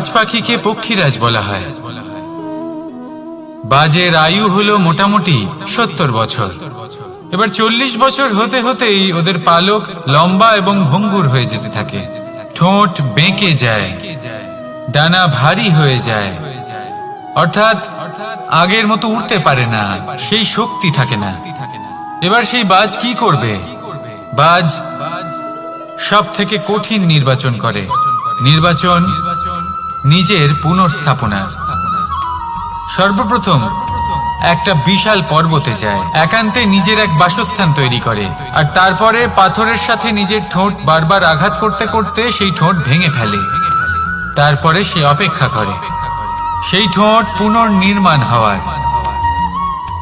বাজ পাখিকে পক্ষীরাজ বলা হয়। বাজের আয়ু হলো মোটামুটি 70 বছর। এবার 40 বছর হতে হতেই ওদের পালক লম্বা এবং ভঙ্গুর হয়ে যেতে থাকে, ঠোঁট বেঁকে যায়, ডানা ভারী হয়ে যায়, অর্থাৎ আগের মতো উড়তে পারে না, সেই শক্তি থাকে না। এবার সেই বাজ কি করবে? বাজ সব থেকে কঠিন নির্বাচন করে, নির্বাচন নিজের পুনর্স্থাপনা। সর্বপ্রথম একটা বিশাল পর্বতে যায়, একান্তে নিজের এক বাসস্থান তৈরি করে, আর তারপরে পাথরের সাথে নিজের ঠোঁট বারবার আঘাত করতে করতে সেই ঠোঁট ভেঙে ফেলে। তারপরে সে অপেক্ষা করে সেই ঠোঁট পুনর্নির্মাণ হওয়ার।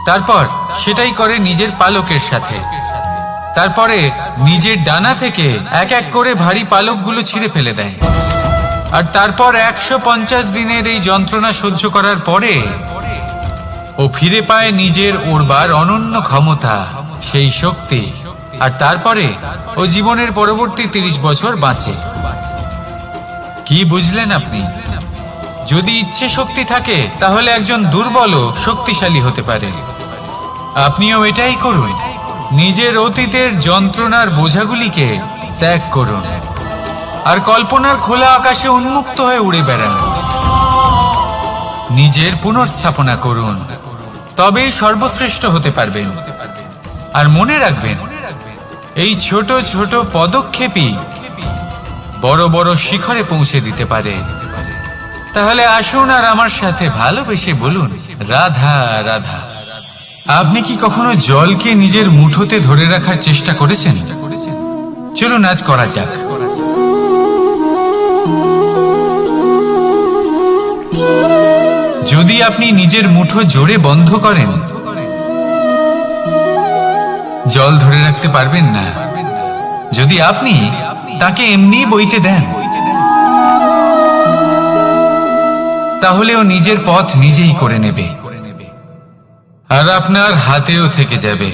তারপর সেটাই করে নিজের পালকের সাথে। তারপরে নিজের ডানা থেকে এক এক করে ভারী পালকগুলো ছিঁড়ে ফেলে দেয়। আর তারপর 150 দিনের এই যন্ত্রণা সহ্য করার পরে ও ফিরে পায় নিজের ওড়বার অনন্য ক্ষমতা, সেই শক্তি। আর তারপরে ও জীবনের পরবর্তী 30 বছর বাঁচে। কি বুঝলেন আপনি? যদি ইচ্ছে শক্তি থাকে তাহলে একজন দুর্বলও শক্তিশালী হতে পারে। আপনিও এটাই করুন, নিজের অতীতের যন্ত্রণার বোঝাগুলিকে ত্যাগ করুন আর কল্পনার খোলা আকাশে উন্মুক্ত হয়ে উড়ে বেড়ান। নিজের পুনর্স্থাপনা করুন, তবেই সর্বশ্রেষ্ঠ হতে পারবেন। আর মনে রাখবেন, এই ছোট ছোট পদক্ষেপই বড় বড় শিখরে পৌঁছে দিতে পারে। তাহলে আসুন আর আমার সাথে ভালোবেসে বলুন, রাধা রাধা। আপনি কি কখনো জলকে নিজের মুঠোতে ধরে রাখার চেষ্টা করেছেন? চলুন আজ করা যাক। যদি আপনি নিজের মুঠো জোরে বন্ধ করেন, জল ধরে রাখতে পারবেন না। যদি আপনি তাকে এমনি বইতে দেন, তাহলে ও নিজের পথ নিজেই করে নেবে আর আপনার হাতেও থেকে যাবে।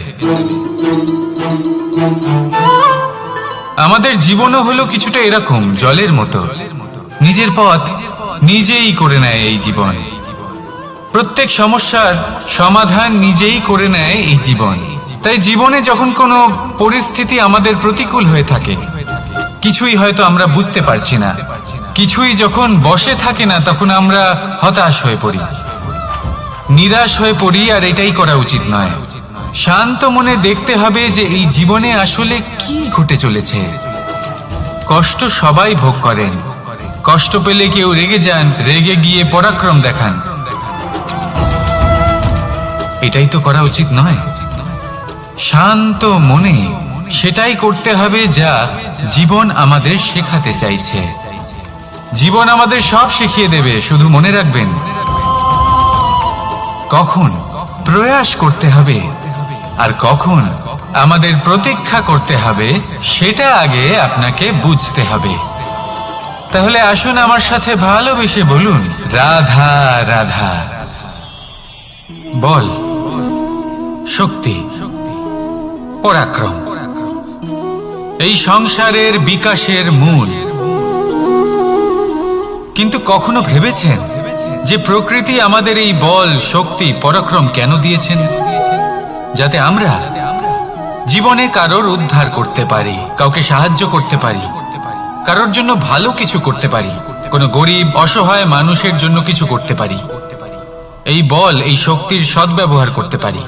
আমাদের জীবনও হলো কিছুটা এরকম, জলের মতো। নিজের পথ নিজেই করে নেয় এই জীবন। প্রত্যেক সমস্যার সমাধান নিজেই করে নেয় এই জীবন। তাই জীবনে যখন কোনো পরিস্থিতি আমাদের প্রতিকূল হয়ে থাকে, কিছুই হয়তো আমরা বুঝতে পারছি না, কিছুই যখন বসে থাকে না, তখন আমরা হতাশ হয়ে পড়ি, নিরাশ হয়ে পড়ি। আর এটাই করা উচিত নয়। শান্ত মনে দেখতে হবে যে এই জীবনে আসলে কি ঘটে চলেছে। কষ্ট সবাই ভোগ করেন। কষ্ট পেলে কেউ রেগে যান, রেগে গিয়ে পরাক্রম দেখান। এটাই তো করা উচিত নয়। শান্ত মনে সেটাই করতে হবে যা জীবন আমাদের শেখাতে চাইছে। জীবন আমাদের সব শিখিয়ে দেবে, শুধু মনে রাখবেন কখন প্রয়াস করতে হবে আর কখন আমাদের প্রতীক্ষা করতে হবে, সেটা আগে আপনাকে বুঝতে হবে। তাহলে আসুন আমার সাথে ভালোবেসে বলুন, রাধা রাধা। বল, শক্তি, পরাক্রম এই সংসারের বিকাশের মূল। কিন্তু কখনো ভেবেছেন যে প্রকৃতি আমাদের এই বল, শক্তি, পরাক্রম কেন দিয়েছেন? যাতে আমরা জীবনে কারোর উদ্ধার করতে পারি, কাউকে সাহায্য করতে পারি, কারোর জন্য ভালো কিছু করতে পারি, কোনো গরিব অসহায় মানুষের জন্য কিছু করতে পারি। এই বল, এই শক্তির সদ্ব্যবহার করতে পারি।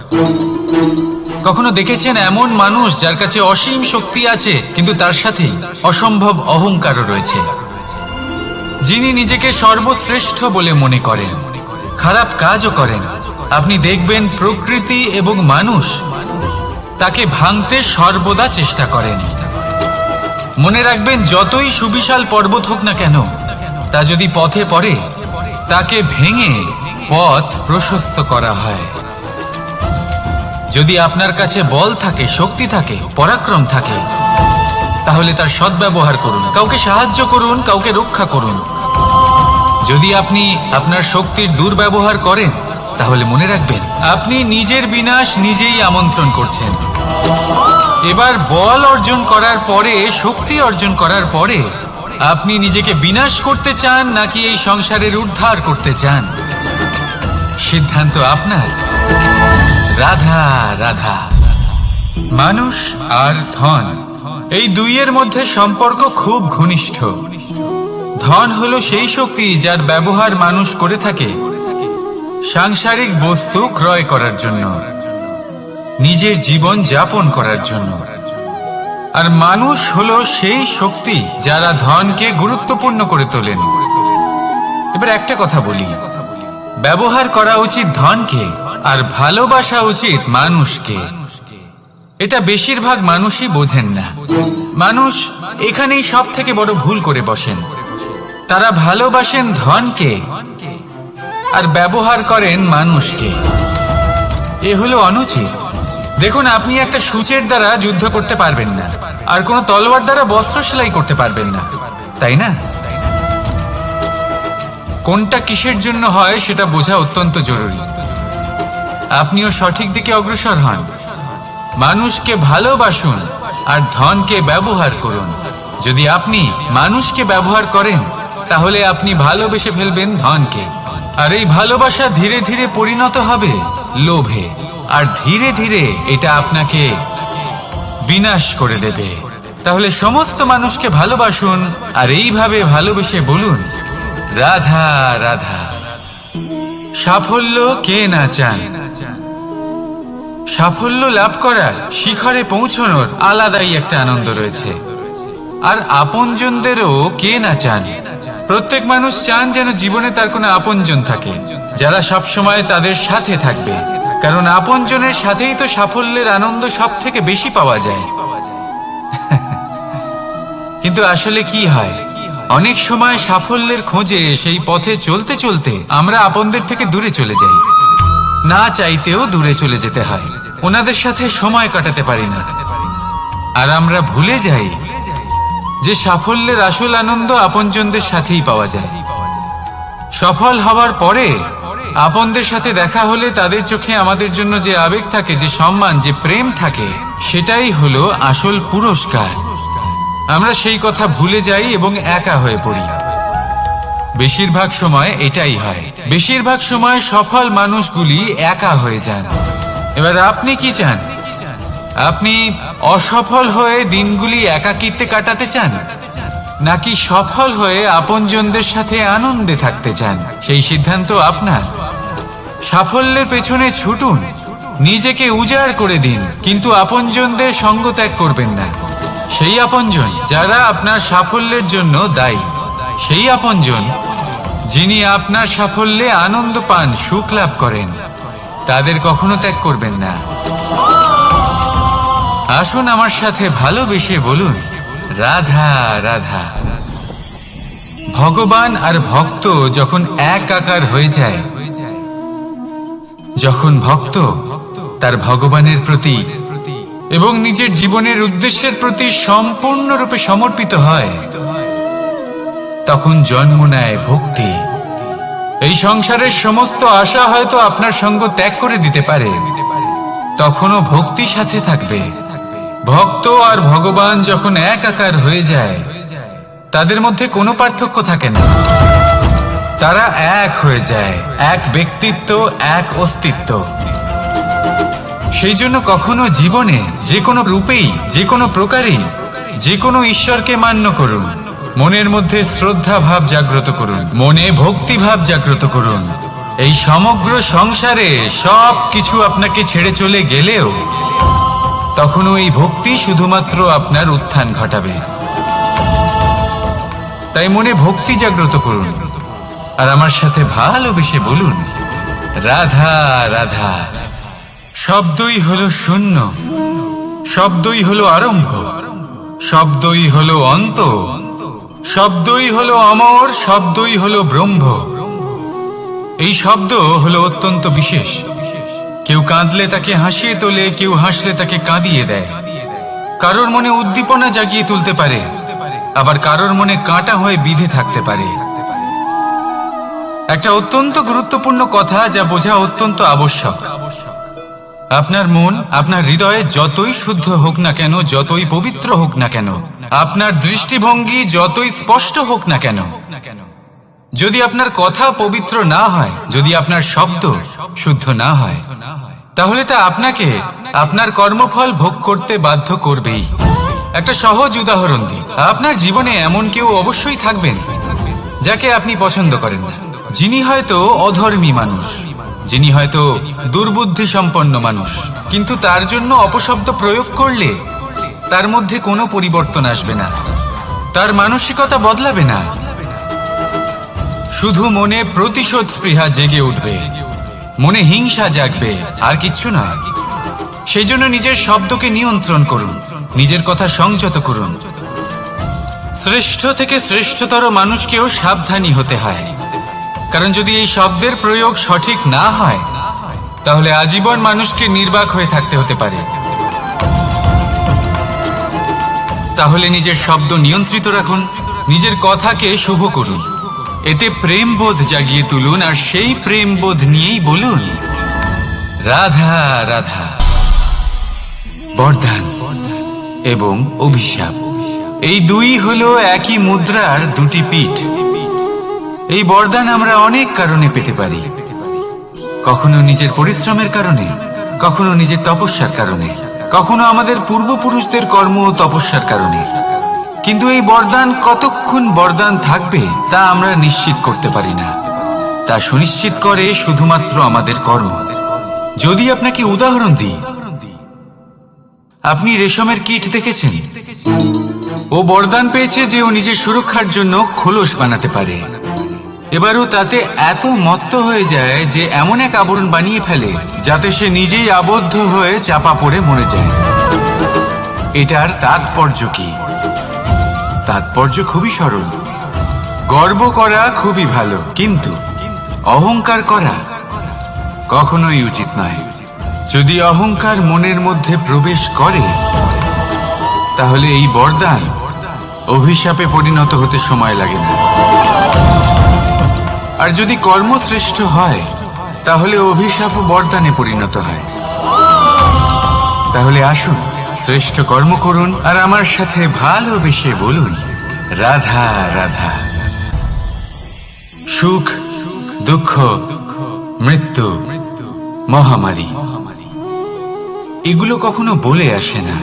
কখনো দেখেছেন এমন মানুষ যার কাছে অসীম শক্তি আছে, কিন্তু তার সাথেই অসম্ভব অহংকারও রয়েছে, যিনি নিজেকে সর্বশ্রেষ্ঠ বলে মনে করেন, খারাপ কাজও করেন। আপনি দেখবেন প্রকৃতি এবং মানুষ তাকে ভাঙতে সর্বদা চেষ্টা করেন। মনে রাখবেন, যতই সুবিশাল পর্বত হোক না কেন, তা যদি পথে পড়ে, তাকে ভেঙে পথ প্রশস্ত করা হয়। যদি আপনার কাছে বল থাকে, শক্তি থাকে, পরাক্রম থাকে, তাহলে তার সদ্ব্যবহার করুন, কাউকে সাহায্য করুন, কাউকে রক্ষা করুন। যদি আপনি আপনার শক্তির দুর্ব্যবহার করেন, তাহলে মনে রাখবেন আপনি নিজের বিনাশ নিজেই আমন্ত্রণ করছেন। এবার বল অর্জন করার পরে, শক্তি অর্জন করার পরে আপনি নিজেকে বিনাশ করতে চান নাকি এই সংসারের উদ্ধার করতে চান? সিদ্ধান্ত আপনার। রাধা রাধা। মানুষ আর ধন, এই দুইয়ের মধ্যে সম্পর্ক খুব ঘনিষ্ঠ। ধন হলো সেই শক্তি যার ব্যবহার মানুষ করে থাকে সাংসারিক বস্তু ক্রয় করার জন্য, নিজের জীবন যাপন করার জন্য। আর মানুষ হলো সেই শক্তি যারা ধনকে গুরুত্বপূর্ণ করে তোলেন। এবার একটা কথা বলি, ব্যবহার করা উচিত ধনকে আর ভালোবাসা উচিত মানুষকে। এটা বেশিরভাগ মানুষই বোঝেন না। মানুষ এখানেই সব থেকে বড় ভুল করে বসেন। তারা ভালোবাসেন ধনকে আর ব্যবহার করেন মানুষকে। এ হলো অনুচিত। দেখুন, আপনি একটা সূচের দ্বারা যুদ্ধ করতে পারবেন না, আর কোনো তলোয়ার দ্বারা বস্ত্র সেলাই করতে পারবেন না, তাই না? কোনটা কিসের জন্য হয় সেটা বোঝা অত্যন্ত জরুরি। আপনিও সঠিক দিকে অগ্রসর হন। মানুষকে ভালোবাসুন আর ধনকে ব্যবহার করুন। যদি আপনি মানুষকে ব্যবহার করেন তাহলে আপনি ভালোবেসে ফেলবেন ধনকে, আর এই ভালোবাসা ধীরে ধীরে পরিণত হবে লোভে, আর ধীরে ধীরে এটা আপনাকে বিনাশ করে দেবে। তাহলে সমস্ত মানুষকে ভালোবাসুন আর এইভাবে ভালোবেসে বলুন, রাধা রাধা। সাফল্য কে না চান? সাফল্য লাভ করার, শিখরে পৌঁছানোর আলাদাই একটা আনন্দ রয়েছে। আর আপনজনদেরও কে না চান? প্রত্যেক মানুষ চান যেন জীবনে তার কোনো আপনজন থাকে যারা সব সময় তাদের সাথে থাকবে, কারণ আপনজনের সাথেই তো সাফল্যের আনন্দ সব থেকে বেশি পাওয়া যায়। কিন্তু আসলে কি হয়, অনেক সময় সাফল্যের খোঁজে সেই পথে চলতে চলতে আমরা আপনদের থেকে দূরে চলে যাই। না চাইতেও দূরে চলে যেতে হয়, ওনাদের সাথে সময় কাটাতে পারি না। আর আমরা ভুলে যাই যে সাফল্যের আসল আনন্দ আপনজনদের সাথেই পাওয়া যায়। সফল হওয়ার পরে আপনদের সাথে দেখা হলে তাদের চোখে আমাদের জন্য যে আবেগ থাকে, যে সম্মান, যে প্রেম থাকে, সেটাই হলো আসল পুরস্কার। আমরা সেই কথা ভুলে যাই এবং একা হয়ে পড়ি। বেশিরভাগ সময় এটাই হয়। বেশিরভাগ সময় সফল মানুষগুলি একা হয়ে যান। এবার আপনি কি চান? আপনি অসফল হয়ে দিনগুলি একাকিত্বে কাটাতে চান, নাকি সফল হয়ে আপনজনদের সাথে আনন্দে থাকতে চান? সেই সিদ্ধান্ত আপনার। সাফল্যের পেছনে ছুটুন, নিজেকে উজাড় করে দিন, কিন্তু আপনজনদের সঙ্গ ত্যাগ করবেন না। সেই আপনজন যারা আপনার সাফল্যের জন্য দায়ী, সেই আপনজন যিনি আপনার সাফল্যে আনন্দ পান, সুখ লাভ করেন, তাদের কখনো ত্যাগ করবেন না। আসুন আমার সাথে ভালোবেসে বলুন, রাধা রাধা। ভগবান আর ভক্ত যখন এক আকার হয়ে যায়, যখন ভক্ত তার ভগবানের প্রতি এবং নিজের জীবনের উদ্দেশ্যের প্রতি সম্পূর্ণরূপে সমর্পিত হয়, তখন জন্ম নেয় ভক্তি। এই সংসারের সমস্ত আশা হয়তো আপনার সঙ্গ ত্যাগ করে দিতে পারে, তখনও ভক্তি সাথে থাকবে। ভক্ত আর ভগবান যখন এক আকার হয়ে যায়, তাদের মধ্যে কোনো পার্থক্য থাকে না। তারা এক হয়ে যায়, এক ব্যক্তিত্ব, এক অস্তিত্ব। সেই জন্য কখনো জীবনে যে কোনো রূপেই, যে কোনো প্রকারেই, যে কোনো ঈশ্বরকে মান্য করুন। মনের মধ্যে শ্রদ্ধা ভাব জাগ্রত করুন, মনে ভক্তি ভাব জাগ্রত করুন। এই সমগ্র সংসারে সব কিছু আপনাকে ছেড়ে চলে গেলেও তখনও এই ভক্তি শুধুমাত্র আপনার উত্থান ঘটাবে। তাই মনে ভক্তি জাগ্রত করুন আর আমার সাথে ভালোবেসে বলুন, রাধা রাধা। শব্দই হলো শূন্য, শব্দই হলো আরম্ভ, শব্দই হলো অন্ত, শব্দই হলো অমর, শব্দই হলো ব্রহ্ম। এই শব্দ হলো অত্যন্ত বিশেষ। কেউ কাঁদলে তাকে হাসিয়ে তোলে, কেউ হাসলে তাকে কাঁদিয়ে দেয়। কারোর মনে উদ্দীপনা জাগিয়ে তুলতে পারে, আবার কারোর মনে কাঁটা হয়ে বিঁধে থাকতে পারে। একটা অত্যন্ত গুরুত্বপূর্ণ কথা যা বোঝা অত্যন্ত আবশ্যক। আপনার মন, আপনার হৃদয়ে যতই শুদ্ধ হোক না কেন, যতই পবিত্র হোক না কেন, আপনার দৃষ্টিভঙ্গি যতই স্পষ্ট হোক না কেন, যদি আপনার কথা পবিত্র না হয়, যদি আপনার শব্দ শুদ্ধ না হয়, তাহলে তা আপনাকে আপনার কর্মফল ভোগ করতে বাধ্য করবেই। একটা সহজ উদাহরণ দিই, আপনার জীবনে এমন কেউ অবশ্যই থাকবেন যাকে আপনি পছন্দ করেন না, যিনি হয়তো অধর্মী মানুষ, যিনি হয়তো দুর্বুদ্ধি সম্পন্ন মানুষ, কিন্তু তার জন্য অপশব্দ প্রয়োগ করলে তার মধ্যে কোনো পরিবর্তন আসবে না, তার মানসিকতা বদলাবে না, শুধু মনে প্রতিশোধ স্পৃহা জেগে উঠবে, মনে হিংসা জাগবে, আর কিচ্ছু না। সেই জন্য নিজের শব্দকে নিয়ন্ত্রণ করুন, নিজের কথা সংযত করুন। শ্রেষ্ঠ থেকে শ্রেষ্ঠতর মানুষকেও সাবধানী হতে হয়, কারণ যদি এই শব্দের প্রয়োগ সঠিক না হয়, তাহলে আজীবন মানুষকে নির্বাক হয়ে থাকতে হতে পারে। তাহলে নিজের শব্দ নিয়ন্ত্রিত রাখুন, নিজের কথাকে শুভ করুন, এতে প্রেমবোধ জাগিয়ে তুলুন, আর সেই প্রেমবোধ নিয়েই বলুন রাধা রাধা। বরদান এবং অভিশাপ, এই দুই হলো একই মুদ্রার দুটি পিঠ। এই বরদান আমরা অনেক কারণে পেতে পারি, কখনো নিজের পরিশ্রমের কারণে, কখনো নিজের তপস্যার কারণে, কখনো আমাদের পূর্বপুরুষদের কর্ম ও তপস্যার কারণে। কিন্তু এই বরদান কতক্ষণ বরদান থাকবে তা আমরা নিশ্চিত করতে পারি না, তা সুনিশ্চিত করে শুধুমাত্র আমাদের কর্ম। যদি আপনাকে উদাহরণ দিই, আপনি রেশমের কীট দেখেছেন? ও বরদান পেয়েছে যে ও নিজের সুরক্ষার জন্য খোলস বানাতে পারে। এবারও তাতে এত মত্ত হয়ে যায় যে এমন এক আবরণ বানিয়ে ফেলে যাতে সে নিজেই আবদ্ধ হয়ে চাপা পড়ে মরে যায়। এটার তাৎপর্য কি? তাৎপর্য খুবই সরল। গর্ব করা খুবই ভালো, কিন্তু অহংকার করা কখনোই উচিত নয়। যদি অহংকার মনের মধ্যে প্রবেশ করে, তাহলে এই বরদান অভিশাপে পরিণত হতে সময় লাগে না। আর যদি কর্মশ্রেষ্ঠ হয়, তাহলে অভিশাপ বরদানে পরিণত হয়। তাহলে আসুন শ্রেষ্ঠ কর্ম করুন, আর আমার সাথে ভালোবেসে বলুন রাধা রাধা। সুখ, দুঃখ, মৃত্যু, মহামারী, এগুলো কখনো বলে আসে না,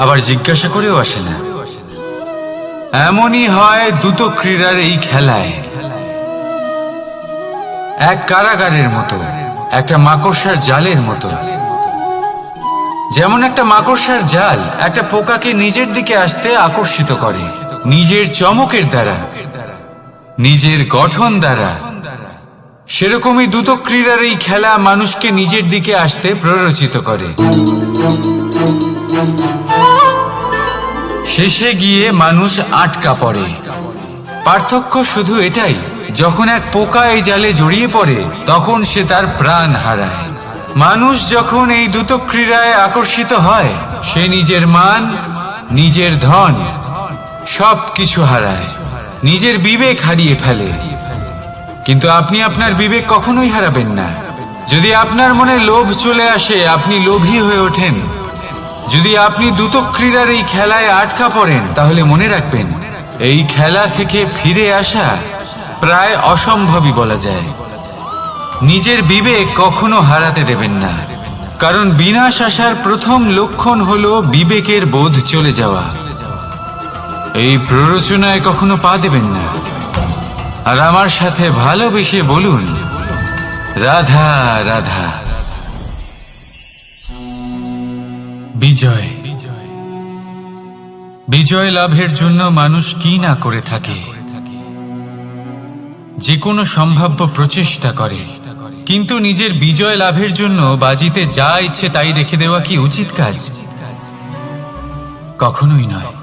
আবার জিজ্ঞাসা করেও আসে না। এমনই হয় দ্রুত ক্রীড়ার এই খেলায়। এক কারাগারের মতো, একটা মাকড়সার জালের মতো। যেমন একটা মাকড়সার জাল একটা পোকাকে নিজের দিকে আসতে আকর্ষিত করে নিজের চমকের দ্বারা, নিজের গঠন দ্বারা, সেরকমই দ্রুত ক্রীড়ার এই খেলা মানুষকে নিজের দিকে আসতে প্ররোচিত করে। শেষে গিয়ে মানুষ আটকা পড়ে। পার্থক্য শুধু এটাই, যখন এক পোকা এই জালে জড়িয়ে পড়ে তখন সে তার প্রাণ হারায়। মানুষ যখন এই দ্রুত ক্রীড়ায় আকর্ষিত হয়, সে নিজের মান, নিজের ধন সবকিছু হারায়, নিজের বিবেক হারিয়ে ফেলে। কিন্তু আপনি আপনার বিবেক কখনোই হারাবেন না। যদি আপনার মনে লোভ চলে আসে, আপনি লোভী হয়ে ওঠেন। যদি আপনি দ্রুত ক্রীড়ার এই খেলায় আটকা পড়েন, তাহলে মনে রাখবেন এই খেলা থেকে ফিরে আসা প্রায় অসম্ভবই বলা যায়। নিজের বিবেক কখনো হারাতে দেবেন না, কারণ বিনাশ আসার প্রথম লক্ষণ হলো বিবেকের বোধ চলে যাওয়া। এই প্ররোচনায় কখনো পা দেবেন না। আর আমার সাথে ভালোবেসে বলুন রাধা রাধা। বিজয়, বিজয় লাভের জন্য মানুষ কি না করে থাকে, যে কোনো সম্ভাব্য প্রচেষ্টা করে। কিন্তু নিজের বিজয় লাভের জন্য বাজিতে যা ইচ্ছে তাই রেখে দেওয়া কি উচিত কাজ? কখনোই নয়।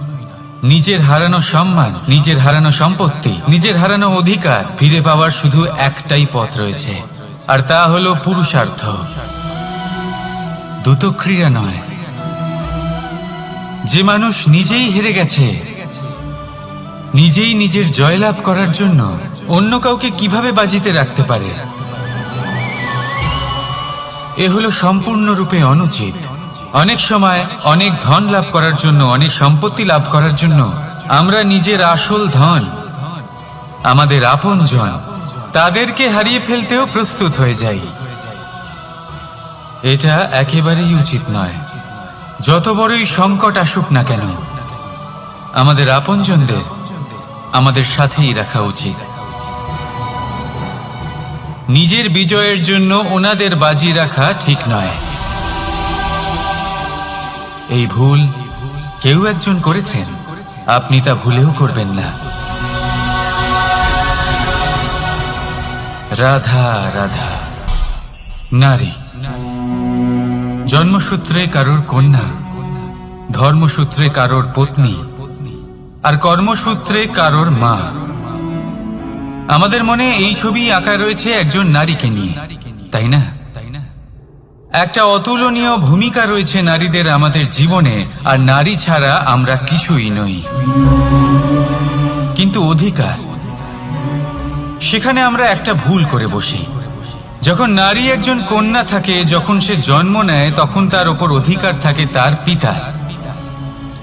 নিজের হারানো সম্মান, নিজের হারানো সম্পত্তি, নিজের হারানো অধিকার ফিরে পাওয়ার শুধু একটাই পথ রয়েছে, আর তা হলো পুরুষার্থ, দ্রুত ক্রীড়া নয়। যে মানুষ নিজেই হেরে গেছে, নিজেই নিজের জয়লাভ করার জন্য অন্য কাউকে কিভাবে বাজিতে রাখতে পারে? এ হলো সম্পূর্ণরূপে অনুচিত। অনেক সময় অনেক ধন লাভ করার জন্য, অনেক সম্পত্তি লাভ করার জন্য আমরা নিজের আসল ধন, আমাদের আপনজন, তাদেরকে হারিয়ে ফেলতেও প্রস্তুত হয়ে যাই। এটা একেবারেই উচিত নয়। যত বড়ই সংকট আসুক না কেন, আমাদের আপনজনদের আমাদের সাথেই রাখা উচিত। নিজের বিজয়ের জন্য ওনাদের বাজি রাখা ঠিক নয়। এই ভুল কেউ একজন করেছেন, আপনি তা ভুলেও করবেন না। রাধা রাধা। নারী জন্মসূত্রে কারোর কন্যা, ধর্মসূত্রে কারোর পত্নী, আর কর্মসূত্রে কারোর মা। আমাদের মনে এই ছবি আঁকা রয়েছে একজন নারীকে নিয়ে, তাই না? একটা অতুলনীয় ভূমিকা রয়েছে নারীদের আমাদের জীবনে, আর নারী ছাড়া আমরা কিছুই নই। কিন্তু অধিকার, সেখানে আমরা একটা ভুল করে বসি। যখন নারী একজন কন্যা থাকে, যখন সে জন্ম নেয়, তখন তার ওপর অধিকার থাকে তার পিতার।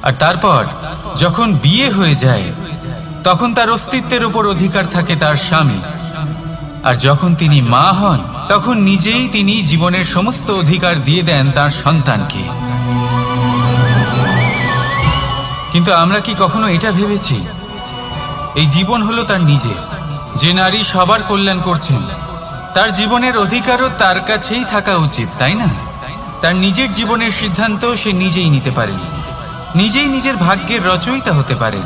আর তারপর যখন বিয়ে হয়ে যায়, তখন তার অস্তিত্বের ওপর অধিকার থাকে তার স্বামী। আর যখন তিনি মা হন, তখন নিজেই তিনি জীবনের সমস্ত অধিকার দিয়ে দেন তার সন্তানকে। কিন্তু আমরা কি কখনো এটা ভেবেছি এই জীবন হলো তার নিজের? যে নারী সবার কল্যাণ করছেন, তার জীবনের অধিকারও তার কাছেই থাকা উচিত, তাই না? তার নিজের জীবনের সিদ্ধান্ত সে নিজেই নিতে পারেন, নিজেই নিজের ভাগ্যের রচয়িতা হতে পারেন।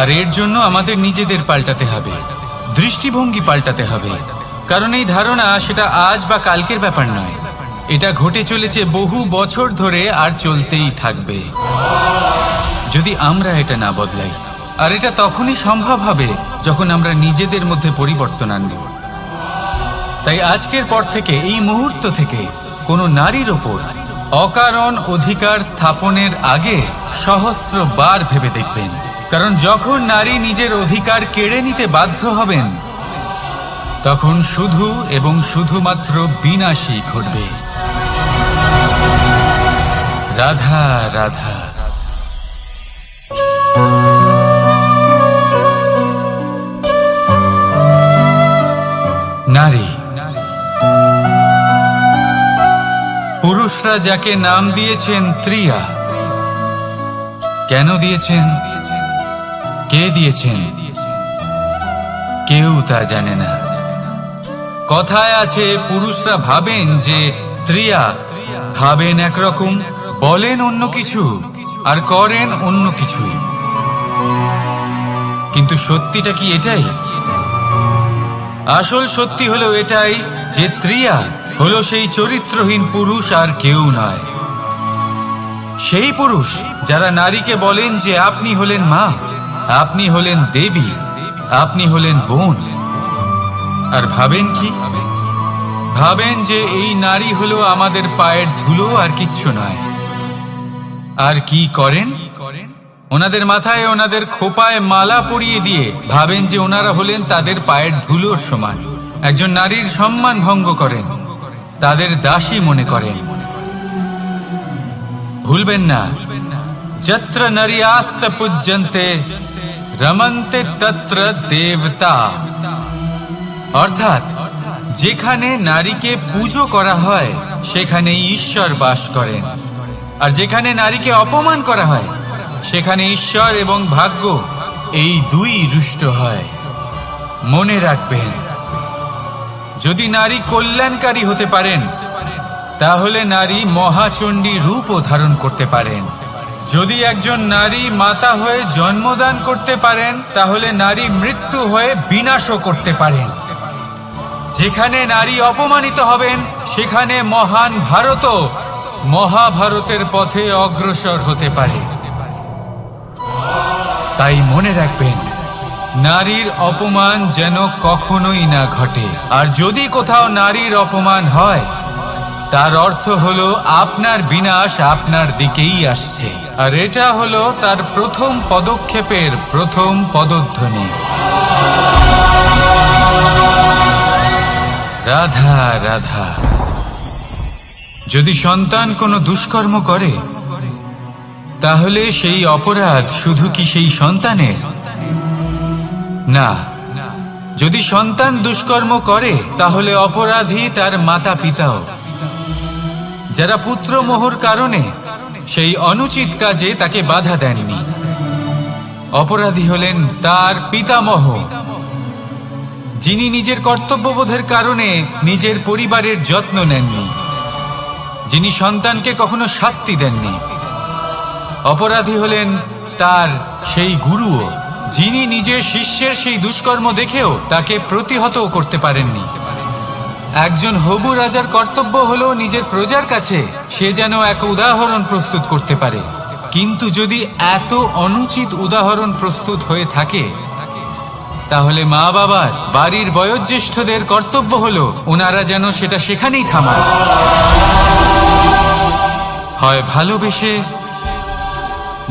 আর এর জন্য আমাদের নিজেদের পাল্টাতে হবে, দৃষ্টিভঙ্গি পাল্টাতে হবে। কারণ এই ধারণা সেটা আজ বা কালকের ব্যাপার নয়, এটা ঘটে চলেছে বহু বছর ধরে, আর চলতেই থাকবে যদি আমরা এটা না বদলাই। আর এটা তখনই সম্ভব হবে যখন আমরা নিজেদের মধ্যে পরিবর্তন আনব। তাই আজকের পর থেকে, এই মুহূর্ত থেকে, কোনো নারীর ওপর অকারণ অধিকার স্থাপনের আগে সহস্রবার ভেবে দেখবেন। কারণ যখন নারী নিজের অধিকার কেড়ে নিতে বাধ্য হবেন, তখন শুধু এবং শুধুমাত্র বিনাশই ঘটবে। রাধা রাধা। নারী, পুরুষরা যাকে নাম দিয়েছেন ত্রিয়া, কেন দিয়েছেন, কে দিয়েছেন, কেউ তা জানে না। কথায় আছে, পুরুষরা ভাবেন যে ত্রিয়া, ভাবেন একরকম, বলেন অন্য কিছু, আর করেন অন্য কিছুই। কিন্তু সত্যিটা কি এটাই? আসল সত্যি হলো এটাই যে ত্রিয়া হলো সেই চরিত্রহীন পুরুষ, আর কেউ নয়। সেই পুরুষ যারা নারীকে বলেন যে আপনি হলেন মা, আপনি হলেন দেবী, আপনি হলেন বোন। আর ভাবেন কি? ভাবেন যে এই নারী হলো আমাদের পায়ের ধুলো, আর কিচ্ছু নয়। আর কি করেন? ওনাদের মাথায়, ওনাদের খোপায় মালা পরিয়ে দিয়ে ভাবেন যে ওনারা হলেন তাদের পায়ের ধুলোর সমান। একজন নারীর সম্মান ভঙ্গ করেন, তাদের দাসী মনে করেন। ভুলবেন না, যত্র নারীয়াস্ত পূজ্যন্তে রমন্তে তত্র দেবতা। অর্থাৎ যেখানে নারীকে পুজো করা হয়, সেখানে ঈশ্বর বাস করেন। আর যেখানে নারীকে অপমান করা হয়, সেখানে ঈশ্বর এবং ভাগ্য এই দুই রুষ্ট হয়। মনে রাখবেন, যদি নারী কল্যাণকারী হতে পারেন, তাহলে নারী মহাচণ্ডী রূপও ধারণ করতে পারেন। যদি একজন নারী মাতা হয়ে জন্মদান করতে পারেন, তাহলে নারী মৃত্যু হয়ে বিনাশও করতে পারেন। যেখানে নারী অপমানিত হবেন, সেখানে মহান ভারতও মহাভারতের পথে অগ্রসর হতে পারে। তাই মনে রাখবেন, নারীর অপমান যেন কখনোই না ঘটে। আর যদি কোথাও নারীর অপমান হয়, তার অর্থ হলো আপনার বিনাশ আপনার দিকেই আসছে। আর এটা হলো তার প্রথম পদক্ষেপের প্রথম পদধ্বনি। রাধা রাধা। যদি সন্তান কোনো দুষ্কর্ম করে তাহলে সেই অপরাধ শুধু কি সেই সন্তানের? না, যদি সন্তান দুষ্কর্ম করে তাহলে অপরাধী তার মাতা পিতাও, যারা পুত্রমোহর কারণে সেই অনুচিত কাজে তাকে বাধা দেননি। অপরাধী হলেন তার পিতামহ, যিনি নিজের কর্তব্যবোধের কারণে নিজের পরিবারের যত্ন নেননি, যিনি সন্তানকে কখনো শাস্তি দেননি। অপরাধী হলেন তার সেই গুরুও, যিনি নিজের শিষ্যের সেই দুষ্কর্ম দেখেও তাকে প্রতিহত করতে পারেননি। একজন হবু রাজার কর্তব্য হলো নিজের প্রজার কাছে সে যেন এক উদাহরণ প্রস্তুত করতে পারে, কিন্তু যদি এত অনুচিত উদাহরণ প্রস্তুত হয়ে থাকে তাহলে মা বাবার, বাড়ির বয়োজ্যেষ্ঠদের কর্তব্য হলো ওনারা যেন সেটা সেখানেই থামায়, হয় ভালোবেসে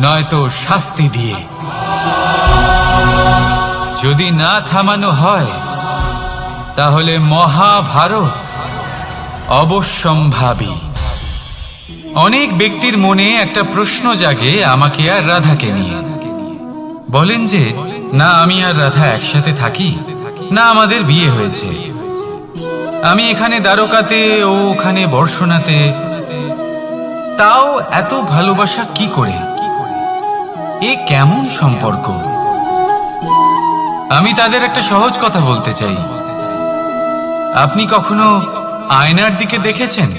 নয়তো শাস্তি দিয়ে। যদি না থামানো হয় তাহলে মহাভারত অবশ্যম্ভাবী। অনেক ব্যক্তির মনে একটা প্রশ্ন জাগে আমাকে আর রাধাকে নিয়ে। বলেন যে না আমি আর রাধা একসাথে থাকি, না আমাদের বিয়ে হয়েছে, আমি এখানে দ্বারকাতে ও ওখানে বর্ষণাতে, তাও এত ভালোবাসা কি করে? এ কেমন সম্পর্ক? আমি তাদের একটা সহজ কথা বলতে চাই। আপনি কখনো আয়নার দিকে দেখেছেন?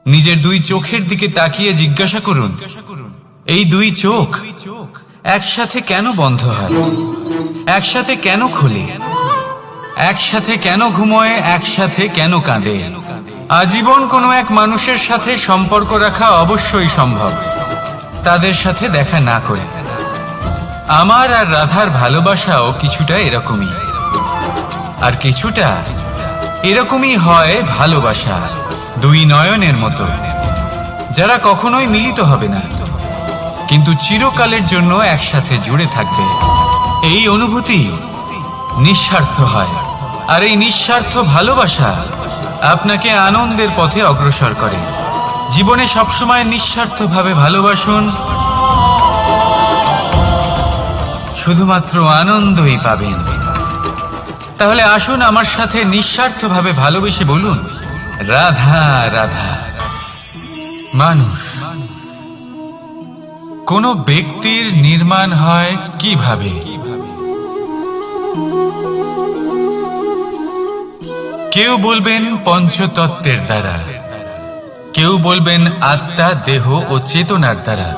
নিজের দুই চোখের দিকে তাকিয়ে জিজ্ঞাসা করুন, এই দুই চোখ একসাথে কেন বন্ধ হয়, একসাথে কেন খোলে, একসাথে কেন ঘুমোয়, একসাথে কেন কাঁদে? আজীবন কোনো এক মানুষের সাথে সম্পর্ক রাখা অবশ্যই সম্ভব, তাদের সাথে দেখা না করে। আমার আর রাধার ভালোবাসাও কিছুটা এরকমই, আর কিছুটা এরকমই হয় ভালোবাসা দুই নয়নের মতো, যারা কখনোই মিলিত হবে না কিন্তু চিরকালের জন্য একসাথে জুড়ে থাকবে। এই অনুভূতি নিঃস্বার্থ হয়, আর এই নিঃস্বার্থ ভালোবাসা আপনাকে আনন্দের পথে অগ্রসর করে। জীবনে সবসময় নিঃস্বার্থভাবে ভালোবাসুন, শুধুমাত্র আনন্দই পাবেন। তাহলে আসুন আমার সাথে নিঃস্বার্থভাবে ভালোবেসে বলুন, রাধা রাধা। মানুষ, কোন ব্যক্তির নির্মাণ হয় কিভাবে? কেউ বলবেন পঞ্চতত্ত্বের দ্বারা, কেউ বলবেন আত্মা, দেহ ও চেতনার দ্বারা,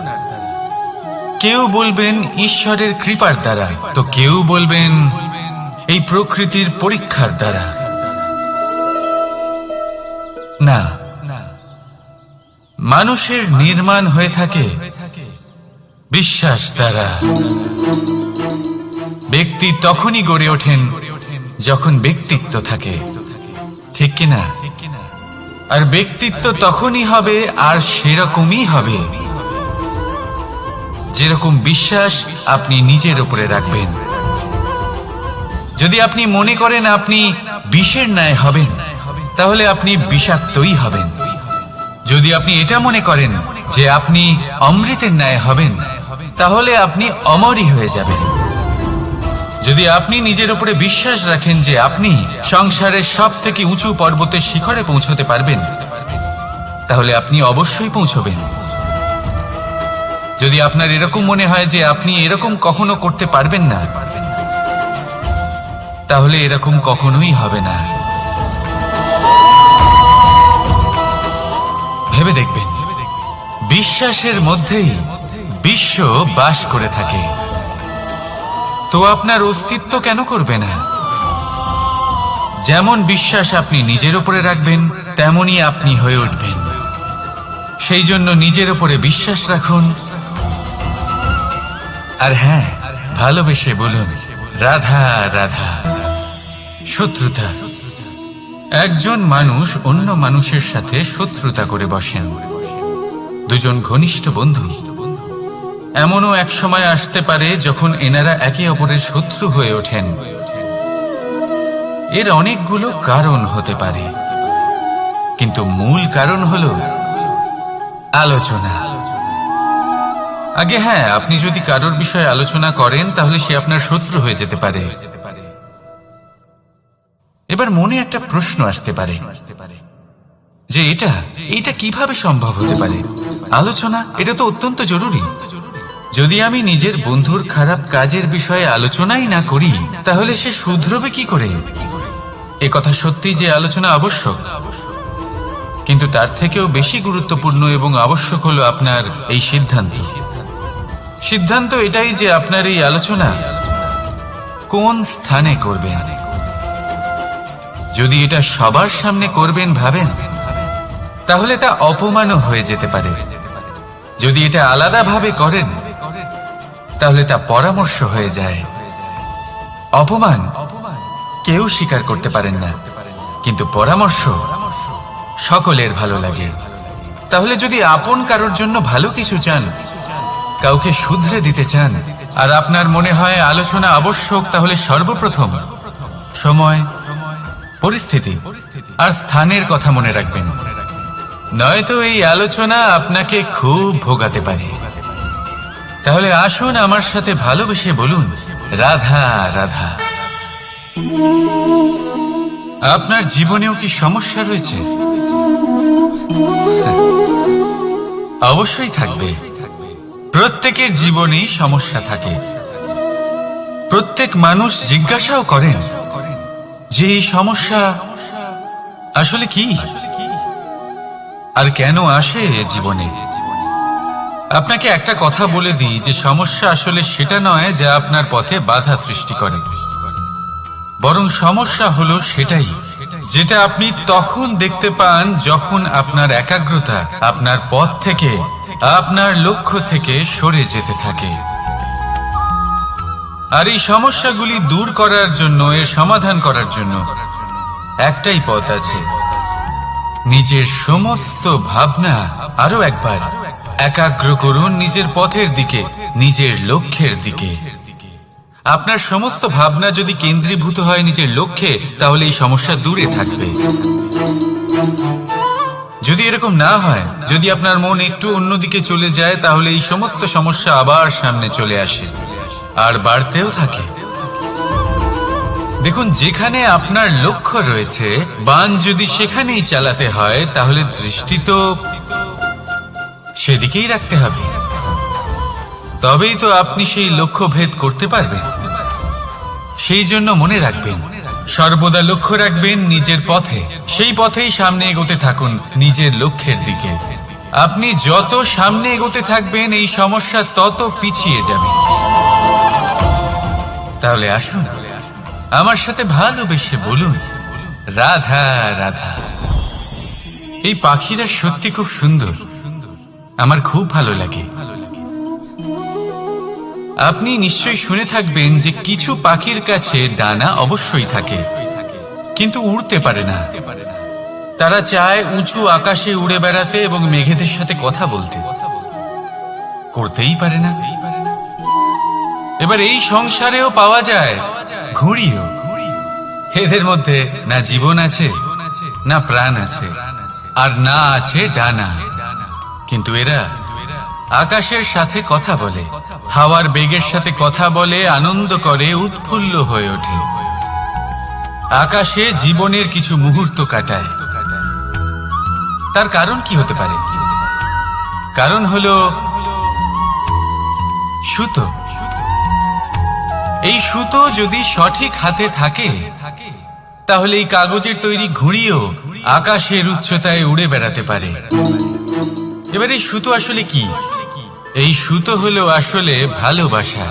কেউ বলবেন ঈশ্বরের কৃপার দ্বারা, তো কেউ বলবেন এই প্রকৃতির পরীক্ষার দ্বারা। না, মানুষের নির্মাণ হয়ে থাকে বিশ্বাস দ্বারা। ব্যক্তি তখনই গড়ে ওঠেন যখন ব্যক্তিত্ব থাকে, ঠিক কিনা? আর ব্যক্তিত্ব তখনই হবে আর সেরকমই হবে যেরকম বিশ্বাস আপনি নিজের উপরে রাখবেন। যদি আপনি মনে করেন আপনি বিষের ন্যায় হবেন তাহলে আপনি বিষাক্তই হবেন। যদি আপনি এটা মনে করেন যে আপনি অমৃতের ন্যায় হবেন তাহলে আপনি অমরই হয়ে যাবেন। যদি আপনি নিজের উপরে বিশ্বাস রাখেন যে আপনি সংসারের সব থেকে উঁচু পর্বতের শিখরে পৌঁছতে পারবেন তাহলে আপনি অবশ্যই পৌঁছবেন। যদি আপনার এরকম মনে হয় যে আপনি এরকম কখনো করতে পারবেন না তাহলে এরকম কখনোই হবে না। ভেবে দেখবেন, বিশ্বাসের মধ্যেই বিশ্ব বাস করে থাকে, তো আপনার অস্তিত্ব কেন করবে না? যেমন বিশ্বাস আপনি নিজের উপরে রাখবেন তেমনই আপনি হয়ে উঠবেন। সেই জন্য নিজের উপরে বিশ্বাস রাখুন, আর হ্যাঁ, ভালোবেসে বলুন রাধা রাধা। শত্রুতা, একজন মানুষ অন্য মানুষের সাথে শত্রুতা করে বসেন। দুজন ঘনিষ্ঠ বন্ধু, এমনও এক সময় আসতে পারে যখন এনারা একে অপরের শত্রু হয়ে ওঠেন। এর অনেকগুলো কারণ হতে পারে, কিন্তু মূল কারণ হলো আলোচনা। আগে হ্যাঁ, আপনি যদি কারোর বিষয়ে আলোচনা করেন তাহলে সে আপনার শত্রু হয়ে যেতে পারে। এবার মনে একটা প্রশ্ন আসতে পারে যে এটা কিভাবে সম্ভব হতে পারে? আলোচনা এটা তো অত্যন্ত জরুরি। যদি আমি নিজের বন্ধুর খারাপ কাজের বিষয়ে আলোচনাই না করি তাহলে সে শুধরবে কি করে? এ কথা সত্যি যে আলোচনা আবশ্যক, কিন্তু তার থেকেও বেশি গুরুত্বপূর্ণ এবং আবশ্যক হলো আপনার এই সিদ্ধান্ত এটাই যে আপনার এই আলোচনা কোন স্থানে করবেন। যদি এটা সবার সামনে করবেন ভাবেন, তাহলে তা অপমানও হয়ে যেতে পারে। যদি এটা আলাদাভাবে করেন তাহলে তা পরামর্শ হয়ে যায়। অপমান কেউ স্বীকার করতে পারেন না, কিন্তু পরামর্শ সকলের ভালো লাগে। তাহলে যদি আপন কারোর জন্য ভালো কিছু চান, কাউকে শুধরে দিতে চান, আর আপনার মনে হয় আলোচনা আবশ্যক, তাহলে সর্বপ্রথম সময়, পরিস্থিতি আর স্থানের কথা মনে রাখবেন, নয়তো এই আলোচনা আপনাকে খুব ভোগাতে পারে। তাহলে আসুন আমার সাথে ভালোবেসে বলুন, রাধা রাধা। আপনার জীবনেও কি সমস্যা রয়েছে? অবশ্যই থাকবে। প্রত্যেকের জীবনেই সমস্যা থাকে। প্রত্যেক মানুষ জিজ্ঞাসাও করেন যে এই সমস্যা আসলে কি আর কেন আসে জীবনে। আপনাকে একটা কথা বলে দিই যে সমস্যা আসলে সেটা নয় যা আপনার পথে বাধা সৃষ্টি করে, বরং সমস্যা হলো সেটাই যেটা আপনি তখন দেখতে পান যখন আপনার একাগ্রতা আপনার পথ থেকে, আপনার লক্ষ্য থেকে সরে যেতে থাকে। আর এই সমস্যাগুলি দূর করার জন্য, এর সমাধান করার জন্য একটাই পথ আছে, নিজের সমস্ত ভাবনা আরো একবার একাগ্র করুন নিজের পথের দিকে, নিজের লক্ষ্যের দিকে। আপনার সমস্ত ভাবনা যদি কেন্দ্রীভূত হয় নিজের লক্ষ্যে, তাহলে এই সমস্যা দূরে থাকবে। যদি এরকম না হয়, যদি আপনার মন একটু অন্যদিকে চলে যায়, তাহলে এই সমস্ত সমস্যা আবার সামনে চলে আসে আর বাড়তেও থাকে। দেখুন, যেখানে আপনার লক্ষ্য রয়েছে, বাণ যদি সেখানেই চালাতে হয়, তাহলে দৃষ্টি তো সেদিকেই রাখতে হবে। তবেই তো আপনি সেই লক্ষ্য ভেদ করতে পারবেন। সেই জন্য মনে রাখবেন, সর্বদা লক্ষ্য রাখবেন নিজের পথে, সেই পথেই সামনে এগোতে থাকুন নিজের লক্ষ্যের দিকে। আপনি যত সামনে এগোতে থাকবেন এই সমস্যা তত পিছিয়ে যাবে। তাহলে আসুন আমার সাথে ভালোবেসে বলুন, রাধা রাধা। এই পাখিরা সত্যি খুব সুন্দর, আমার খুব ভালো লাগে। আপনি নিশ্চয়ই শুনে থাকবেন যে কিছু পাখির কাছে ডানা অবশ্যই থাকে, কিন্তু উড়তে পারে না। তারা চায় উঁচু আকাশে উড়ে বেড়াতে এবং মেঘেদের সাথে কথা বলতে, করতেই পারে না। এবার এই সংসারেও পাওয়া যায় ঘুড়িও। এদের মধ্যে না জীবন আছে, না প্রাণ আছে, আর না আছে ডানা, কিন্তু এরা আকাশের সাথে কথা বলে, হাওয়ার বেগের সাথে কথা বলে, আনন্দ করে, উৎফুল্ল হয়ে ওঠে, আকাশে জীবনের কিছু মুহূর্ত কাটায়। তার কারণ কি হতে পারে? কারণ হলো সুতো। এই সুতো যদি সঠিক হাতে থাকে, তাহলে এই কাগজের তৈরি ঘুড়িও আকাশের উচ্চতায় উড়ে বেড়াতে পারে। এবার এই সুতো আসলে কি? এই সুতো হলো আসলে ভালোবাসা।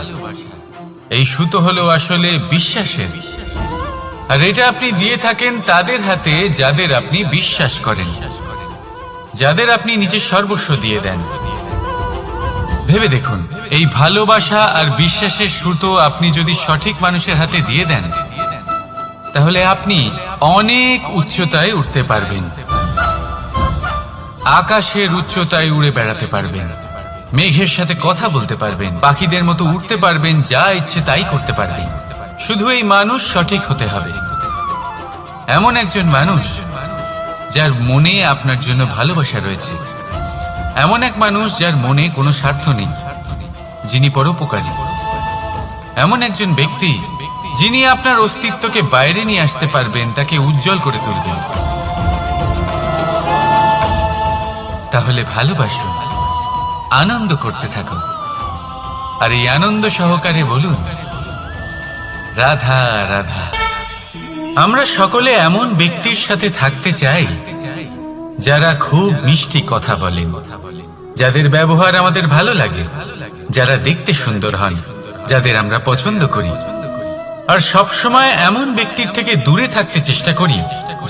এই সুতো হলো আসলে বিশ্বাসের। আর এটা আপনি দিয়ে থাকেন তাদের হাতে যাদের আপনি বিশ্বাস করেন, যাদের আপনি নিজের সর্বস্ব দিয়ে দেন। ভেবে দেখুন, এই ভালোবাসা আর বিশ্বাসের সুতো আপনি যদি সঠিক মানুষের হাতে দিয়ে দেন, তাহলে আপনি অনেক উচ্চতায় উঠতে পারবেন, আকাশের উচ্চতায় উড়ে বেড়াতে পারবেন, মেঘের সাথে কথা বলতে পারবেন, পাখিদের মতো উঠতে পারবেন, যা ইচ্ছে তাই করতে পারবেন। শুধু এই মানুষ সঠিক হতে হবে, এমন একজন মানুষ যার মনে আপনার জন্য ভালোবাসা রয়েছে, এমন এক মানুষ যার মনে কোনো স্বার্থ নেই, যিনি পরোপকারী, এমন একজন ব্যক্তি যিনি আপনার অস্তিত্বকে বাইরে নিয়ে আসতে পারবেন, তাকে উজ্জ্বল করে তুলবেন। তাহলে ভালোবাসুন, আনন্দ করতে থাকুন, আর এই আনন্দ সহকারে বলুন, রাধা রাধা। আমরা সকলে এমন ব্যক্তির সাথে থাকতে চাই যারা খুব মিষ্টি কথা বলেন, যাদের ব্যবহার আমাদের ভালো লাগে, যারা দেখতে সুন্দর হন, যাদের আমরা পছন্দ করি। আর সব সময় এমন ব্যক্তির থেকে দূরে থাকতে চেষ্টা করি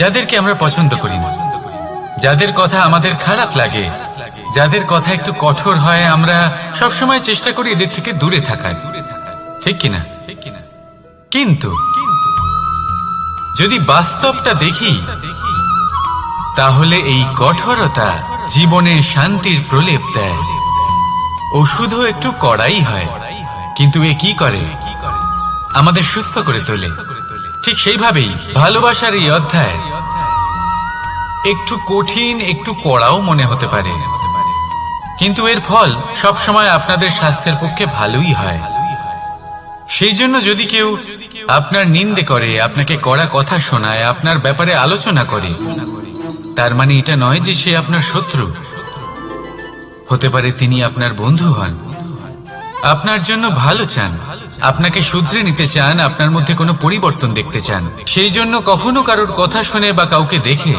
যাদেরকে আমরা পছন্দ করি না, যাদের কথা আমাদের খারাপ লাগে, যাদের কথা একটু কঠোর হয়। আমরা সব সময় চেষ্টা করি এদের থেকে দূরে থাকার, ঠিক কিনা? কিন্তু যদি বাস্তবটা দেখি, তাহলে এই কঠোরতা জীবনে শান্তির প্রলেপ দেয়। ওষুধও একটু কড়াই হয়, কিন্তু এ কি করে? আমাদের সুস্থ করে তোলে। ঠিক সেইভাবেই ভালোবাসার এই অধ্যায় একটু কঠিন, একটু কড়াও মনে হতে পারে, কিন্তু এর ফল সবসময় আপনাদের স্বাস্থ্যের পক্ষে ভালোই হয়। সেই জন্য যদি কেউ আপনার নিন্দে করে, আপনাকে কড়া কথা শোনায়, আপনার ব্যাপারে আলোচনা করে, তার মানে এটা নয় যে সে আপনার শত্রু। হতে পারে তিনি আপনার বন্ধু হন, আপনার জন্য ভালো চান, আপনাকে শুধরে নিতে চান, আপনার মধ্যে কোনো পরিবর্তন দেখতে চান। সেই জন্য কখনো কারোর কথা শুনে বা কাউকে দেখে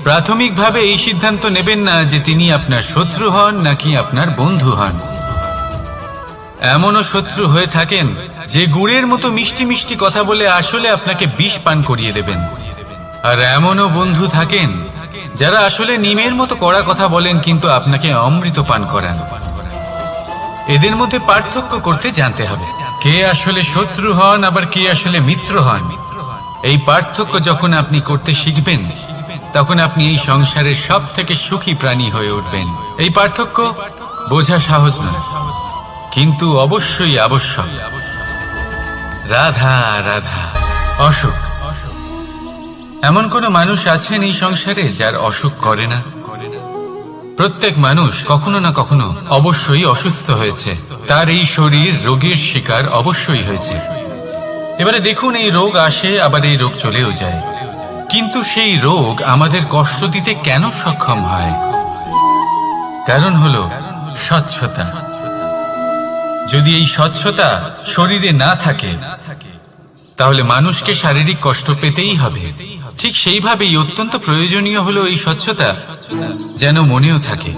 প্রাথমিকভাবে এই সিদ্ধান্ত নেবেন না যে তিনি আপনার শত্রু হন নাকি আপনার বন্ধু হন। এমনও শত্রু হয়ে থাকেন যে গুড়ের মতো মিষ্টি মিষ্টি কথা বলে আসলে আপনাকে বিষ পান করিয়ে দেবেন। আর এমনও বন্ধু থাকেন যারা আসলে নিমের মতো কড়া কথা বলেন, কিন্তু আপনাকে অমৃত পান করান। এদের মধ্যে পার্থক্য করতে জানতে হবে, কে আসলে শত্রু হন আবার কে আসলে মিত্র হন। এই পার্থক্য যখন আপনি করতে শিখবেন, তখন আপনি এই সংসারের সব থেকে সুখী প্রাণী হয়ে উঠবেন। এই পার্থক্য বোঝা সহজ নয়, কিন্তু অবশ্যই আবশ্যক। রাধা রাধা। অসুখ। এমন কোন মানুষ আছেন এই সংসারে যার অসুখ করে না? প্রত্যেক মানুষ কখনো না কখনো অবশ্যই অসুস্থ হয়েছে, তার এই শরীর রোগের শিকার অবশ্যই হয়েছে। এবারে দেখুন, এই রোগ আসে আবার এই রোগ চলেও যায়, কিন্তু সেই রোগ আমাদের কষ্ট দিতে কেন সক্ষম হয়? কারণ হলো স্বচ্ছতা। যদি এই স্বচ্ছতা শরীরে না থাকে, তাহলে মানুষকে শারীরিক কষ্ট পেতেই হবে। ঠিক সেইভাবেই অত্যন্ত প্রয়োজনীয় হলো এই স্বচ্ছতা যেন মনেও থাকে।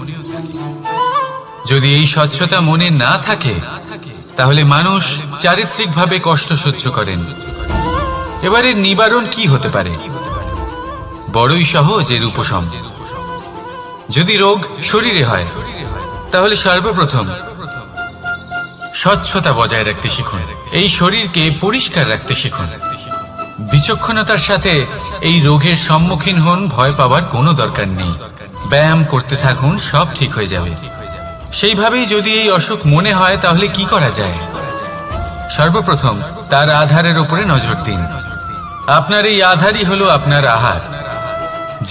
যদি এই স্বচ্ছতা মনে না থাকে, তাহলে মানুষ চারিত্রিকভাবে কষ্ট সহ্য করেন। এবারে নিবারণ কি হতে পারে? বড়ই সহজ এর উপশম। যদি রোগ শরীরে হয়, তাহলে সর্বপ্রথম স্বচ্ছতা বজায় রাখতে শিখুন, এই শরীরকে পরিষ্কার রাখতে শিখুন। বিচক্ষণতার সাথে এই রোগের সম্মুখীন হন, ভয় পাওয়ার কোনো দরকার নেই। ব্যায়াম করতে থাকুন, সব ঠিক হয়ে যাবে। সেইভাবেই যদি এই অসুখ মনে হয়, তাহলে কি করা যায়? সর্বপ্রথম তার আধারের উপরে নজর দিন। আপনার এই আধারই হলো আপনার আহার।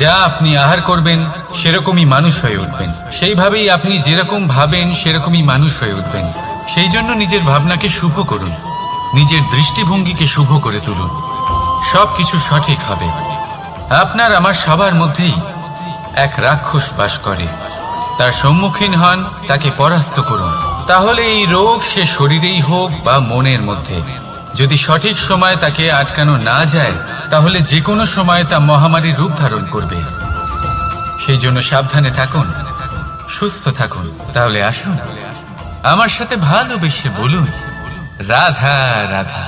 যা আপনি আহার করবেন, সেরকমই মানুষ হয়ে উঠবেন। সেইভাবেই আপনি যেরকম ভাবেন, সেরকমই মানুষ হয়ে উঠবেন। সেই জন্য নিজের ভাবনাকে শুভ করুন, নিজের দৃষ্টিভঙ্গিকে শুভ করে তুলুন, সবকিছু সঠিক হবে। আপনার আমার সবার মধ্যেই এক রাক্ষস বাস করে, তার সম্মুখীন হন, তাকে পরাস্ত করুন। তাহলে এই রোগ সে শরীরেই হোক বা মনের মধ্যে, যদি সঠিক সময় তাকে আটকানো না যায়, তাহলে যে কোনো সময় তা মহামারীর রূপ ধারণ করবে। সেই জন্য সাবধানে থাকুন, সুস্থ থাকুন। তাহলে আসুন আমার সাথে ভালোবেসে বলুন, রাধা রাধা।